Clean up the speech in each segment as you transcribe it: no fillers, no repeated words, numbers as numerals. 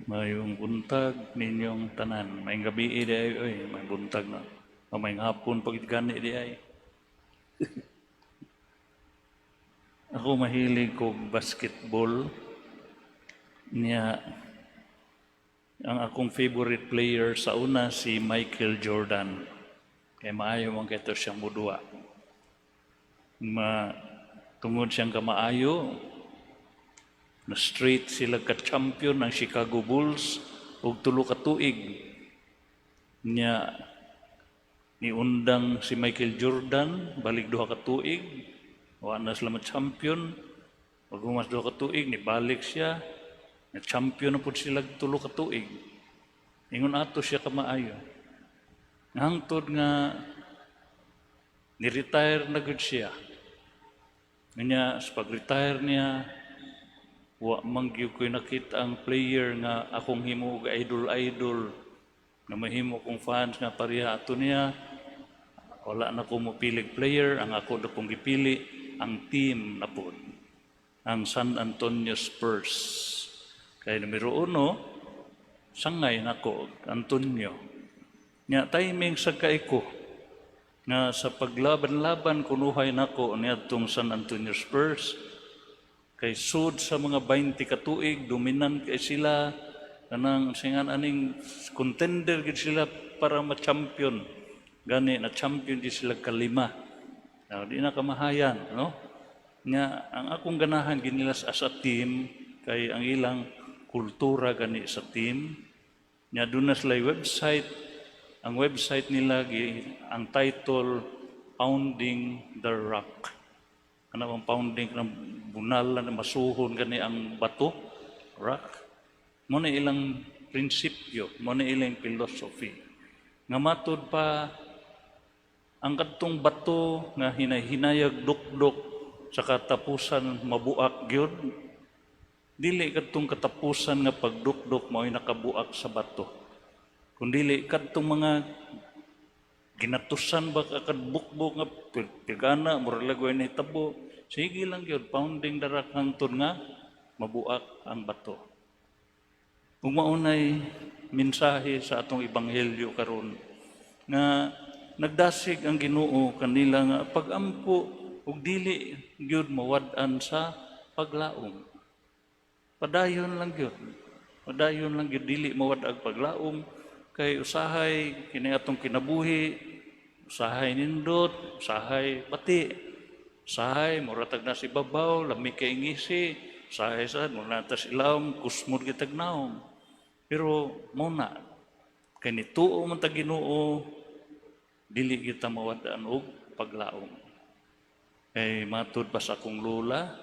Mayong buntag ninyong tanan. May gabi di ay, oy, may buntag na. O may hapon pag gani di ay. Ako mahilig ko basketball. Niya, ang akong favorite player sa una si Michael Jordan. Kaya maayo man kito siyang mudua. Tungod siyang kamaayo, na straight sila ka-champion ng Chicago Bulls ug tulo ka tuig niya niundang si Michael Jordan balik duha ka tuig wa na sila champion ug mas duha ka tuig ni balik siya na champion na pud sila tulo ka tuig ingon ato siya kamaayo hangtod nga ni-retire na gud siya niya sa pag-retire niya wa mangyud ko'y nakita ang player nga akong himo og idol na mahimo kong fans nga pareha ato niya wala na ko mopilig player ang ako na kong gipili ang team na po ang San Antonio Spurs kay numero 1 sangay nako Antonio nya timing sa kaiko nga sa paglaban-laban kunuhay nako niadtong San Antonio Spurs kay sud sa mga 20 ka tuig dominant kay sila kanang singan aning contender gid sila para ma-champion gani na champion gid sila kalima di na kamahayan no nya ang akong ganahan ginilas as a team kay ang ilang kultura gani sa team nya doon na sila website ang website nila ang title Pounding the Rock ano ang pounding ng bunal na masuhon gani ang bato, rock. Mo na ilang prinsipyo, mo na ilang philosophy. Nga matod pa ang kadtong bato nga hinay-hinayag dukdok sa katapusan mabuak gyud. Dili kadtong katapusan nga pagdukdok mao'y nakabuak sa bato. Kundi kadtong mga ginatusan ba kakadbukbok nga pigana muralagway na hitabo sige lang yun pounding darak hangtod nga mabuak ang bato ug maunay mensahe sa atong ebanghelyo karon nga nagdasig ang Ginoo kanila nga pagampo ug dili gyud mawad-an sa paglaom padayon lang gyud dili mawad ang paglaom kay usahay kini atong kinabuhi usahay nindot usahay bati usahay muratag na si babaw lami kay ngisi usahay sad mo natas ilawom kusmod kitag naom pero muna kay nituo man ta Ginoo dili kita mawad-an og paglaom kay matud pa sa akong lula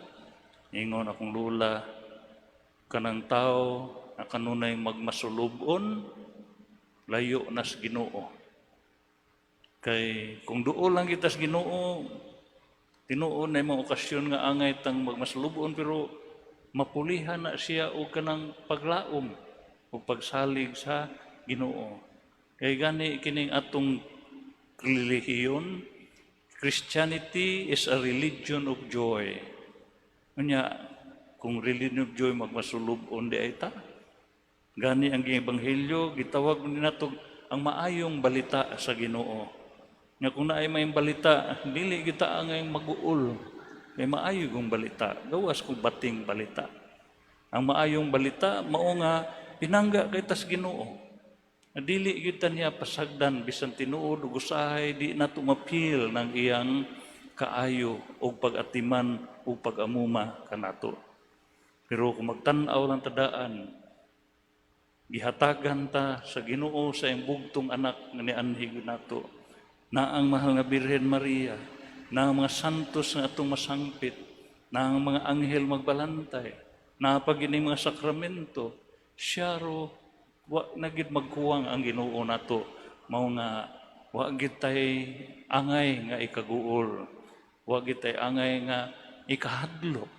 ingon akong lula kanang tao na kanunay magmasulubon layo nas Ginoo kay kung duol lang kita sa Ginoo tinuon na mga okasyon nga angay tang magmasulubon pero mapulihan na siya o kanang paglaom o pagsalig sa Ginoo kay gani kining atong relihiyon Christianity is a religion of joy unya kung religion of joy magmasulubon di ay ta gani ang ebanghelyo gitawag ni nato ang maayong balita sa Ginoo nga kung naay may balita dili kita angay mag-uol kay maayo kong balita gawas kong bating balita ang maayong balita mao nga pinangga kay tas Ginoo dili kita niya pasagdan bisan tinuod ug usahay di nato mapil ng iyang kaayo og pag-atiman ug pag-amuma kanato pero kung magtan-aw lang tadaan gihatagan ta sa Ginoo sa iyang bugtong anak nga nianhig nato na ang mahal nga Birhen Maria na ang mga santos nga atong masangpit na ang mga anghel magbalantay na pagining mga sakramento siya ro wa na gid magkuwang ang Ginoo nato mao nga wa gid tay angay nga ikaguol wa gid tay angay nga ikahadlok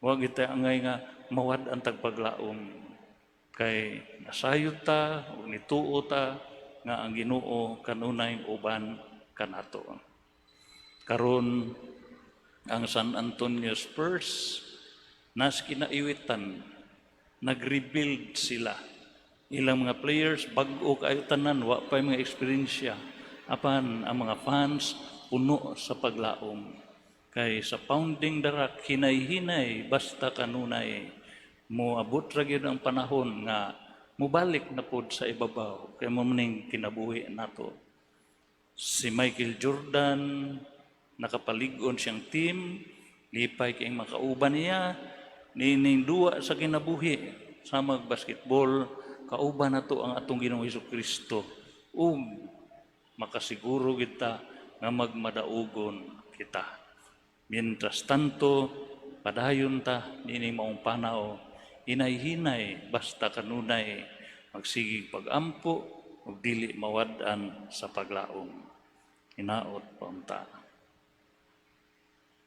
wa gid tay angay nga mawad ang tagpaglaom kay nasayod ta ug nituo ta nga ang Ginoo kanunay uban kanato karon ang San Antonio Spurs nas kinaiwitan nag-rebuild sila. Ilang mga players, bag-o kayo tanan, wa pa mga eksperyensya. Apan ang mga fans, puno sa paglaom. Kay sa pounding darak, hinay-hinay, basta kanunay, mo abot ra gyud ang panahon nga mubalik na pod sa ibabaw. Kay mo maning kinabuhi nato. Si Michael Jordan, nakapalig-on siyang team, lipay kayong makauban niya, nining duwa sa kinabuhi sa mag-basketball, kauban na to ang atong Ginoong Hesukristo. Makasiguro kita nga magmadaugon kita. Mientras tanto, padayon ta, nining maong panao, hinay-hinay, basta kanunay, magsigig pag-ampo, ug dili mawad-an sa paglaom. Hinaot paunta.